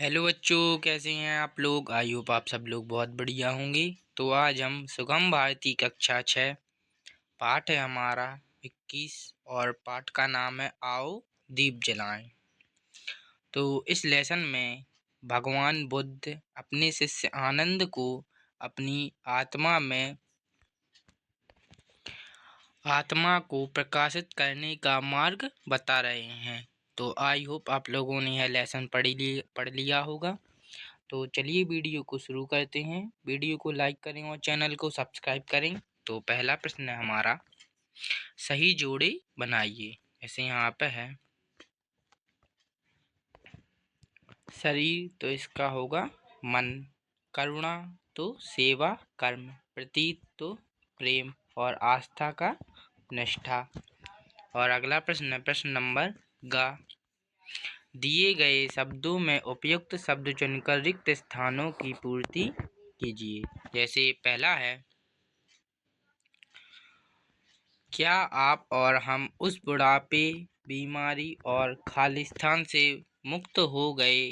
Hello बच्चों, कैसे हैं आप लोग। आई होप आप सब लोग बहुत बढ़िया होंगे। तो आज हम सुगम भारती कक्षा 6 पाठ है हमारा 21 और पाठ का नाम है आओ दीप जलाएं। तो इस लेसन में भगवान बुद्ध अपने शिष्य आनंद को अपनी आत्मा को प्रकाशित करने का मार्ग बता रहे हैं। तो आई होप आप लोगों ने यह लेसन पढ़ लिया होगा। तो चलिए वीडियो को शुरू करते हैं। वीडियो को लाइक करें और चैनल को सब्सक्राइब करें। तो पहला प्रश्न है हमारा, सही जोड़े बनाइए। जैसे यहाँ पे है शरीर तो इसका होगा मन, करुणा तो सेवा कर्म, प्रतीत तो प्रेम और आस्था का निष्ठा। और अगला प्रश्न है प्रश्न नंबर गा, दिए गए शब्दों में उपयुक्त शब्द चुनकर रिक्त स्थानों की पूर्ति कीजिए। जैसे पहला है, क्या आप और हम उस बुढ़ापे, बीमारी और खालिस्तान से मुक्त हो गए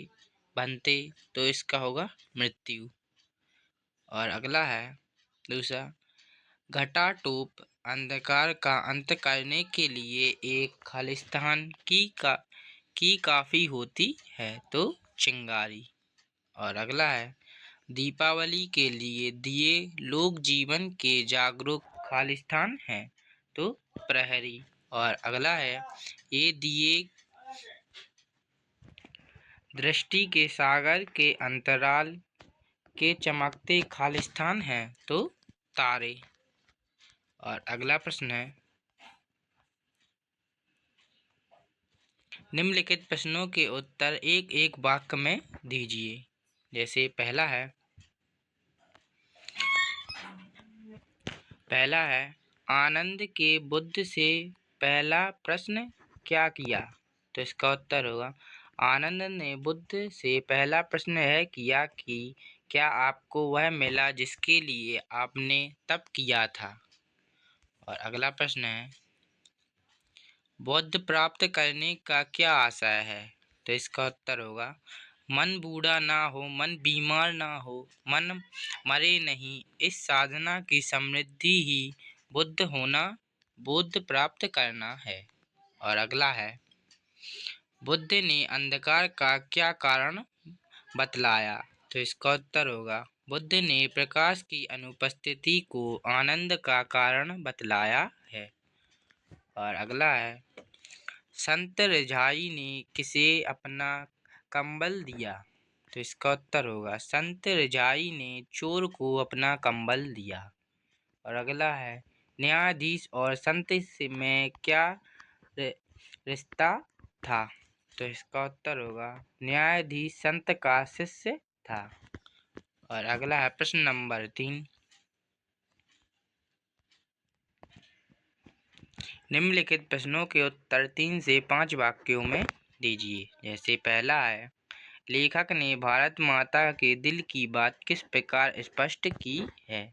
बनते, तो इसका होगा मृत्यु। और अगला है दूसरा, घटाटोप अंधकार का अंत करने के लिए एक खालिस्तान की काफी होती है, तो चिंगारी। और अगला है, दीपावली के लिए दिए लोक जीवन के जागरूक खालिस्तान हैं, तो प्रहरी। और अगला है, ये दिए दृष्टि के सागर के अंतराल के चमकते खालिस्तान हैं, तो तारे। और अगला प्रश्न है, निम्नलिखित प्रश्नों के उत्तर एक एक वाक्य में दीजिए। जैसे पहला है आनंद के बुद्ध से पहला प्रश्न क्या किया, तो इसका उत्तर होगा, आनंद ने बुद्ध से पहला प्रश्न यह किया कि क्या आपको वह मिला जिसके लिए आपने तप किया था। और अगला प्रश्न है, बुद्ध प्राप्त करने का क्या आशय है, तो इसका उत्तर होगा, मन बूढ़ा ना हो, मन बीमार ना हो, मन मरे नहीं, इस साधना की समृद्धि ही बुद्ध प्राप्त करना है। और अगला है, बुद्ध ने अंधकार का क्या कारण बतलाया, तो इसका उत्तर होगा, बुद्ध ने प्रकाश की अनुपस्थिति को आनंद का कारण बतलाया है। और अगला है, संत रजाई ने किसे अपना कंबल दिया, तो इसका उत्तर होगा, संत रजाई ने चोर को अपना कंबल दिया। और अगला है, न्यायाधीश और संत में क्या रिश्ता था, तो इसका उत्तर होगा, न्यायाधीश संत का शिष्य था। और अगला है प्रश्न नंबर 3, निम्नलिखित प्रश्नों के उत्तर 3 से 5 वाक्यों में दीजिए। जैसे पहला है, लेखक ने भारत माता के दिल की बात किस प्रकार स्पष्ट की है,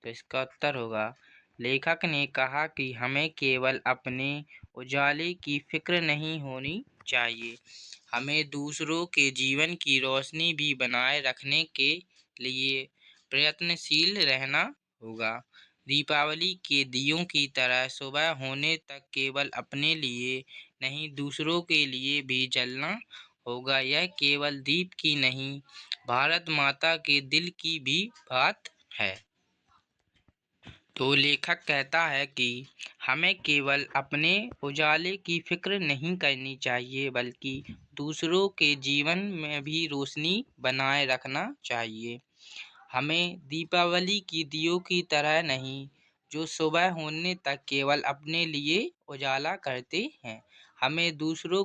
तो इसका उत्तर होगा, लेखक ने कहा कि हमें केवल अपने उजाले की फिक्र नहीं होनी चाहिए, हमें दूसरों के जीवन की रोशनी भी बनाए रखने के लिए प्रयत्नशील रहना होगा। दीपावली के दियों की तरह सुबह होने तक केवल अपने लिए नहीं, दूसरों के लिए भी जलना होगा। यह केवल दीप की नहीं, भारत माता के दिल की भी बात है। तो लेखक कहता है कि हमें केवल अपने उजाले की फिक्र नहीं करनी चाहिए, बल्कि दूसरों के जीवन में भी रोशनी बनाए रखना चाहिए। हमें दीपावली की दियों की तरह नहीं, जो सुबह होने तक केवल अपने लिए उजाला करते हैं, हमें दूसरों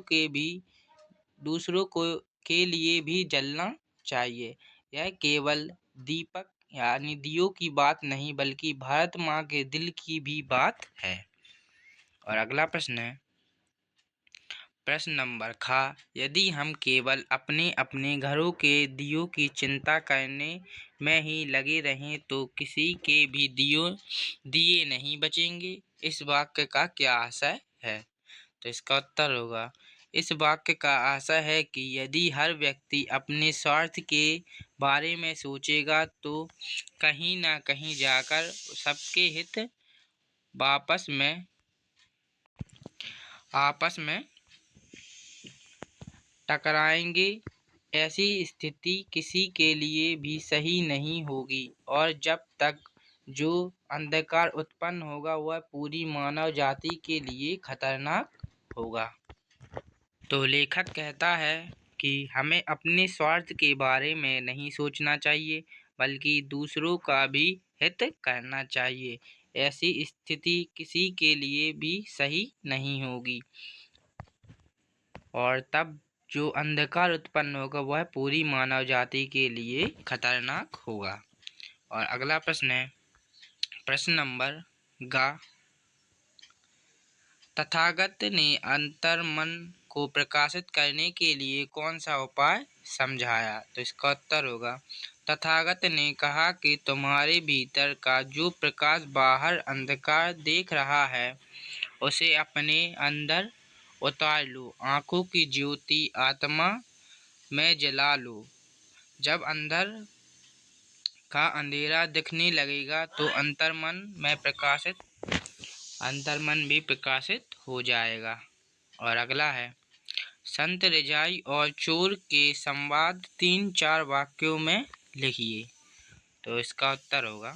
को के लिए भी जलना चाहिए। यह केवल दीपक यानी दियों की बात नहीं, बल्कि भारत माँ के दिल की भी बात है। और अगला प्रश्न है प्रश्न नंबर खा, यदि हम केवल अपने अपने घरों के दियों की चिंता करने में ही लगे रहें तो किसी के भी दिए नहीं बचेंगे। इस वाक्य का क्या आशय है, तो इसका उत्तर होगा, इस वाक्य का आशय है कि यदि हर व्यक्ति अपने स्वार्थ के बारे में सोचेगा तो कहीं न कहीं जाकर सबके हित आपस में टकराएंगे। ऐसी स्थिति किसी के लिए भी सही नहीं होगी और जब तक जो अंधकार उत्पन्न होगा वह पूरी मानव जाति के लिए खतरनाक होगा। तो लेखक कहता है कि हमें अपने स्वार्थ के बारे में नहीं सोचना चाहिए बल्कि दूसरों का भी हित करना चाहिए। ऐसी स्थिति किसी के लिए भी सही नहीं होगी और तब जो अंधकार उत्पन्न होगा वह पूरी मानव जाति के लिए खतरनाक होगा। और अगला प्रश्न है प्रश्न नंबर गा। तथागत ने अंतर्मन को प्रकाशित करने के लिए कौन सा उपाय समझाया? तो इसका उत्तर होगा तथागत ने कहा कि तुम्हारे भीतर का जो प्रकाश बाहर अंधकार देख रहा है उसे अपने अंदर उतार लो। आंखों की ज्योति आत्मा में जला लो। जब अंदर का अंधेरा दिखने लगेगा तो अंतर्मन भी प्रकाशित हो जाएगा। और अगला है संत रजाई और चोर के संवाद 3-4 वाक्यों में लिखिए। तो इसका उत्तर होगा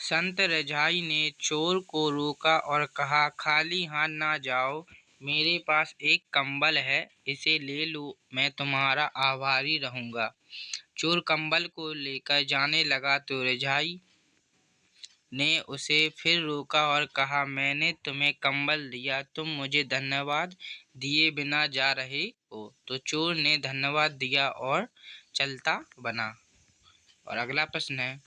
संत रजाई ने चोर को रोका और कहा, खाली हाथ ना जाओ, मेरे पास एक कंबल है, इसे ले लो, मैं तुम्हारा आभारी रहूंगा। चोर कंबल को लेकर जाने लगा तो रजाई ने उसे फिर रोका और कहा, मैंने तुम्हें कंबल दिया, तुम मुझे धन्यवाद दिए बिना जा रहे हो। तो चोर ने धन्यवाद दिया और चलता बना। और अगला प्रश्न है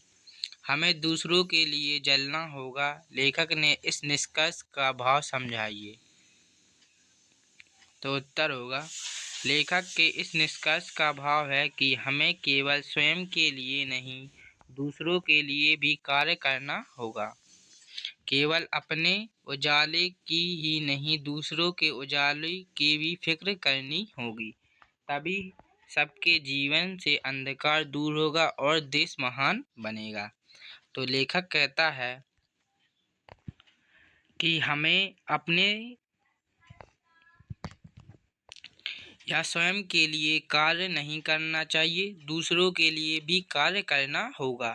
हमें दूसरों के लिए जलना होगा। लेखक ने इस निष्कर्ष का भाव समझाइए। तो उत्तर होगा लेखक के इस निष्कर्ष का भाव है कि हमें केवल स्वयं के लिए नहीं दूसरों के लिए भी कार्य करना होगा। केवल अपने उजाले की ही नहीं दूसरों के उजाले की भी फिक्र करनी होगी। तभी सबके जीवन से अंधकार दूर होगा और देश महान बनेगा। तो लेखक कहता है कि हमें अपने या स्वयं के लिए कार्य नहीं करना चाहिए, दूसरों के लिए भी कार्य करना होगा।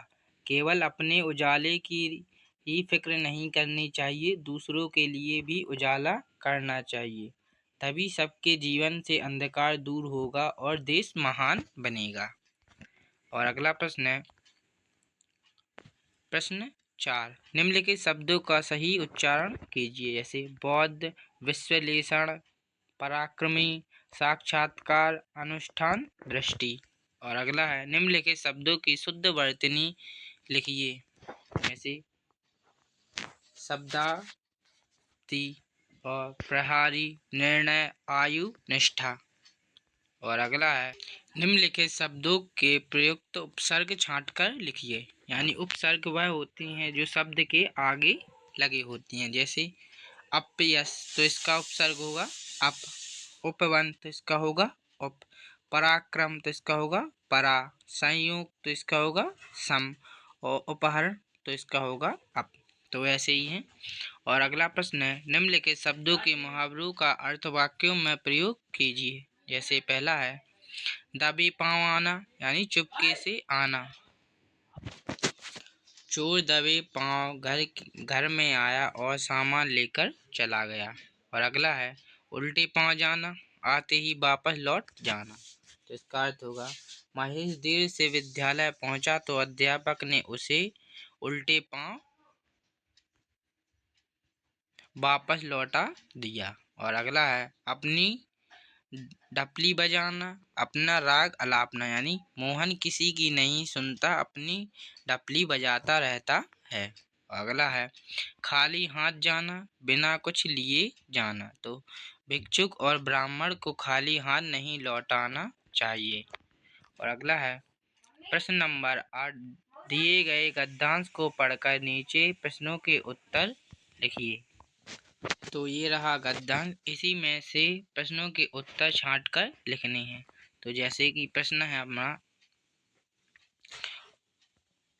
केवल अपने उजाले की ही फिक्र नहीं करनी चाहिए, दूसरों के लिए भी उजाला करना चाहिए। तभी सबके जीवन से अंधकार दूर होगा और देश महान बनेगा। और अगला प्रश्न है प्रश्न 4 निम्नलिखित शब्दों का सही उच्चारण कीजिए। जैसे बौद्ध, विश्लेषण, पराक्रमी, साक्षात्कार, अनुष्ठान, दृष्टि। और अगला है निम्नलिखित शब्दों की शुद्ध वर्तनी लिखिए। जैसे शब्दार्थी और प्रहारी, निर्णय, आयु, निष्ठा। और अगला है निम्नलिखित शब्दों के प्रयुक्त उपसर्ग छांटकर लिखिए। यानी उपसर्ग वह होती हैं जो शब्द के आगे लगे होती हैं। जैसे अपयश तो इसका उपसर्ग होगा अप, उपवन तो इसका होगा उप, पराक्रम तो इसका होगा परा, संयोग तो इसका होगा सम और उपहरण तो इसका होगा अप। तो ऐसे ही है। और अगला प्रश्न है निम्नलिखित शब्दों के मुहावरों का अर्थ वाक्यों में प्रयोग कीजिए। जैसे पहला है दबे पांव आना यानी चुपके से आना। चोर दबे पांव घर में आया और सामान लेकर चला गया। और अगला है उल्टे पांव जाना, आते ही वापस लौट जाना। तो इसका अर्थ होगा महेश देर से विद्यालय पहुंचा तो अध्यापक ने उसे उल्टे पांव वापस लौटा दिया। और अगला है अपनी डपली बजाना, अपना राग अलापना। यानी मोहन किसी की नहीं सुनता, अपनी डपली बजाता रहता है। अगला है खाली हाथ जाना, बिना कुछ लिए जाना। तो भिक्षुक और ब्राह्मण को खाली हाथ नहीं लौटाना चाहिए। और अगला है प्रश्न नंबर 8 दिए गए गद्यांश को पढ़कर नीचे प्रश्नों के उत्तर लिखिए। तो ये रहा गद्यांश। इसी में से प्रश्नों के उत्तर छांट कर लिखने हैं। तो जैसे कि प्रश्न है अपना,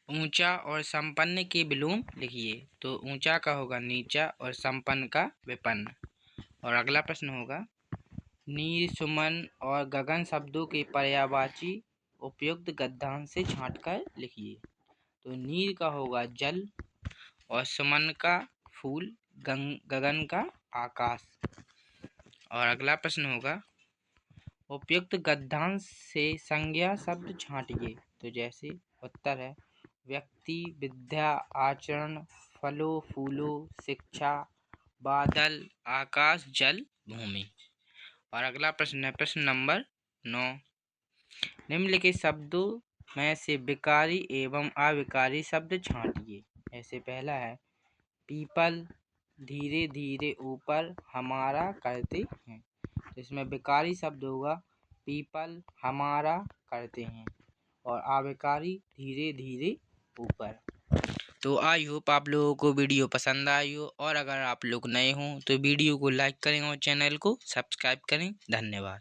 ऊंचा और संपन्न के विलोम लिखिए। तो ऊंचा का होगा नीचा और संपन्न का विपन्न। और अगला प्रश्न होगा, नीर, सुमन और गगन शब्दों के पर्यायवाची उपयुक्त गद्यांश से छांटकर लिखिए। तो नीर का होगा जल और सुमन का फूल, गगन का आकाश। और अगला प्रश्न होगा, उपयुक्त गद्यांश से संज्ञा शब्द छांटिए। तो जैसे उत्तर है, व्यक्ति, विद्या, आचरण, फलों फूलों, शिक्षा, बादल, आकाश, जल, भूमि। और अगला प्रश्न है प्रश्न नंबर 9, निम्नलिखित शब्दों में से विकारी एवं अविकारी शब्द छांटिए। ऐसे पहला है, पीपल, धीरे धीरे ऊपर, हमारा करते हैं। तो इसमें विकारी शब्द होगा पीपल, हमारा करते हैं, और अविकारी धीरे धीरे ऊपर। तो आई होप आप लोगों को वीडियो पसंद आई हो, और अगर आप लोग नए हों तो वीडियो को लाइक करें और चैनल को सब्सक्राइब करें। धन्यवाद।